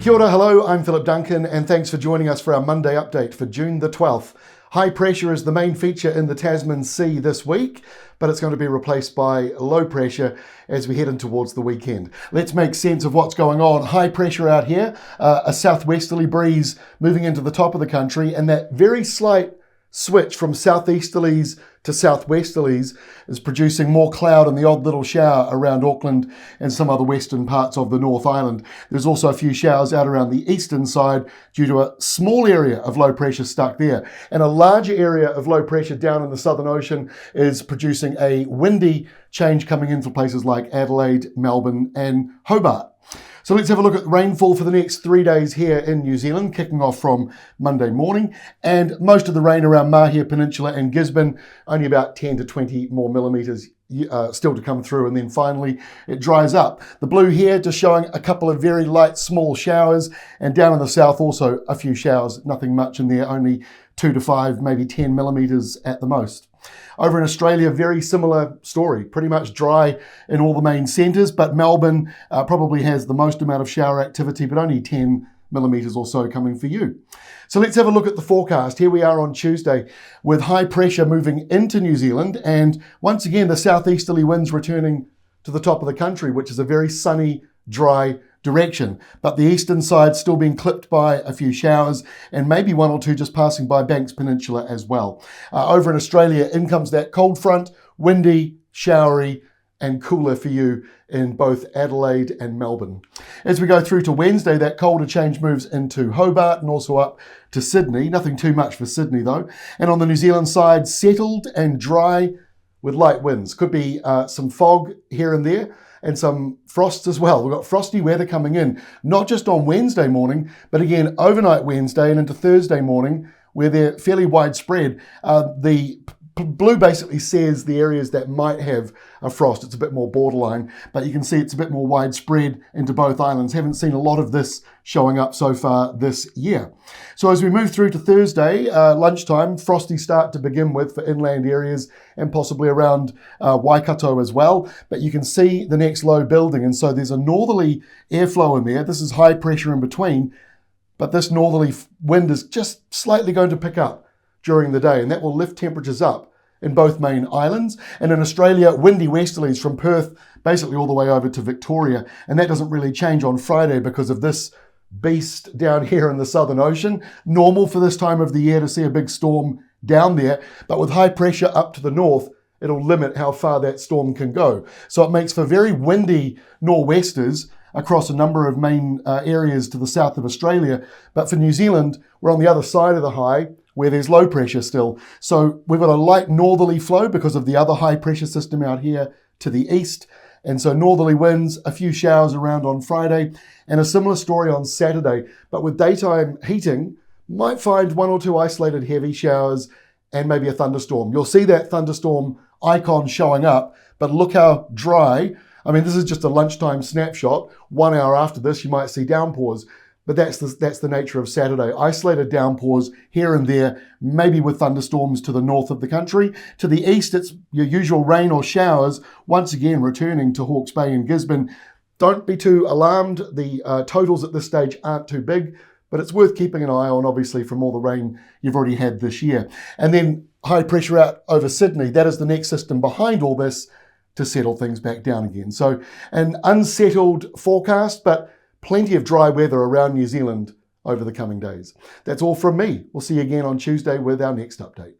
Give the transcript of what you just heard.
Kia ora, hello, I'm Philip Duncan and thanks for joining us for our Monday update for June the 12th. High pressure is the main feature in the Tasman Sea this week, but it's going to be replaced by low pressure as we head in towards the weekend. Let's make sense of what's going on. High pressure out here, a southwesterly breeze moving into the top of the country, and that very slight switch from southeasterlies to southwesterlies is producing more cloud and the odd little shower around Auckland and some other western parts of the North Island. There's also a few showers out around the eastern side due to a small area of low pressure stuck there. And a larger area of low pressure down in the Southern Ocean is producing a windy change coming in for places like Adelaide, Melbourne and Hobart. So let's have a look at rainfall for the next 3 days here in New Zealand, kicking off from Monday morning. And most of the rain around Mahia Peninsula and Gisborne, only about 10 to 20 more millimetres still to come through. And then finally, it dries up. The blue here just showing a couple of very light, small showers. And down in the south, also a few showers, nothing much in there, only 2 to 5, maybe 10 millimetres at the most. Over in Australia, very similar story, pretty much dry in all the main centres, but Melbourne probably has the most amount of shower activity, but only 10 millimetres or so coming for you. So let's have a look at the forecast. Here we are on Tuesday with high pressure moving into New Zealand, and once again, the southeasterly winds returning to the top of the country, which is a very sunny, dry direction, but the eastern side still being clipped by a few showers and maybe one or two just passing by Banks Peninsula as well. Over in Australia, in comes that cold front, windy, showery and cooler for you in both Adelaide and Melbourne. As we go through to Wednesday, that colder change moves into Hobart and also up to Sydney. Nothing too much for Sydney though. And on the New Zealand side, settled and dry with light winds. Could be some fog here and there, and some frosts as well. We've got frosty weather coming in, not just on Wednesday morning, but again overnight Wednesday and into Thursday morning, where they're fairly widespread. The blue basically says the areas that might have a frost. It's a bit more borderline, but you can see it's a bit more widespread into both islands. Haven't seen a lot of this showing up so far this year. So as we move through to Thursday, lunchtime, frosty start to begin with for inland areas and possibly around Waikato as well. But you can see the next low building, and so there's a northerly airflow in there. This is high pressure in between, but this northerly wind is just slightly going to pick up during the day, and that will lift temperatures up in both main islands. And in Australia, windy westerlies from Perth basically all the way over to Victoria, and that doesn't really change on Friday because of this beast down here in the Southern Ocean. Normal for this time of the year to see a big storm down there, but with high pressure up to the north, it'll limit how far that storm can go. So it makes for very windy nor'westers across a number of main areas to the south of Australia. But for New Zealand, we're on the other side of the high, where there's low pressure still. So we've got a light northerly flow because of the other high pressure system out here to the east. And so northerly winds, a few showers around on Friday, and a similar story on Saturday. But with daytime heating, might find one or two isolated heavy showers and maybe a thunderstorm. You'll see that thunderstorm icon showing up, but look how dry. I mean, this is just a lunchtime snapshot. 1 hour after this, you might see downpours. But that's the nature of Saturday. Isolated downpours here and there, maybe with thunderstorms to the north of the country. To the east, it's your usual rain or showers, once again returning to Hawke's Bay and Gisborne. Don't be too alarmed. The totals at this stage aren't too big, but it's worth keeping an eye on, obviously, from all the rain you've already had this year. And then high pressure out over Sydney. That is the next system behind all this to settle things back down again. So an unsettled forecast, but plenty of dry weather around New Zealand over the coming days. That's all from me. We'll see you again on Tuesday with our next update.